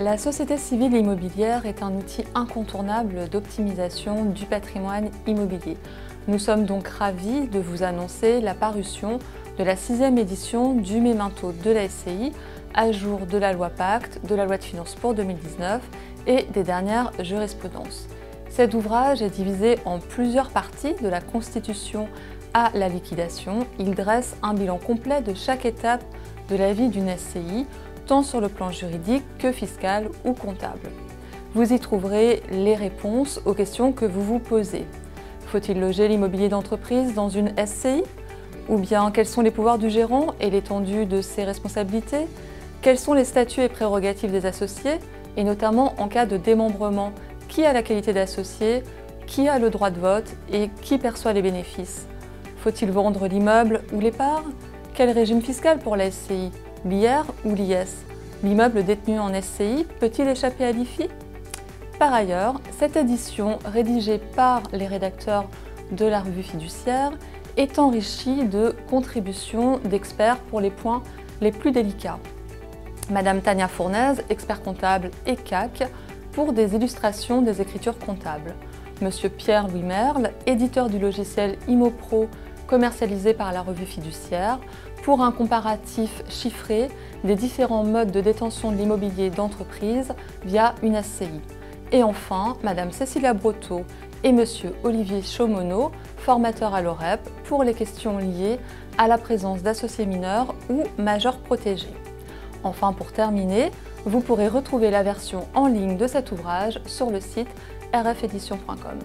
La société civile immobilière est un outil incontournable d'optimisation du patrimoine immobilier. Nous sommes donc ravis de vous annoncer la parution de la 6e édition du Memento de la SCI, à jour de la loi Pacte, de la loi de finances pour 2019 et des dernières jurisprudences. Cet ouvrage est divisé en plusieurs parties, de la constitution à la liquidation. Il dresse un bilan complet de chaque étape de la vie d'une SCI, tant sur le plan juridique que fiscal ou comptable. Vous y trouverez les réponses aux questions que vous vous posez. Faut-il loger l'immobilier d'entreprise dans une SCI? Ou bien quels sont les pouvoirs du gérant et l'étendue de ses responsabilités? Quels sont les statuts et prérogatives des associés? Et notamment en cas de démembrement, qui a la qualité d'associé? Qui a le droit de vote? Et qui perçoit les bénéfices? Faut-il vendre l'immeuble ou les parts? Quel régime fiscal pour la SCI? L'IR ou l'IS? L'immeuble détenu en SCI peut-il échapper à l'IFI? Par ailleurs, cette édition, rédigée par les rédacteurs de la revue fiduciaire, est enrichie de contributions d'experts pour les points les plus délicats. Madame Tania Fournaise, expert comptable et CAC, pour des illustrations des écritures comptables. Monsieur Pierre-Louis Merle, éditeur du logiciel ImoPro commercialisé par la revue fiduciaire, pour un comparatif chiffré des différents modes de détention de l'immobilier d'entreprise via une SCI. Et enfin, Madame Cécilia Brotteau et Monsieur Olivier Chaumonneau, formateurs à l'OREP, pour les questions liées à la présence d'associés mineurs ou majeurs protégés. Enfin, pour terminer, vous pourrez retrouver la version en ligne de cet ouvrage sur le site rfedition.com.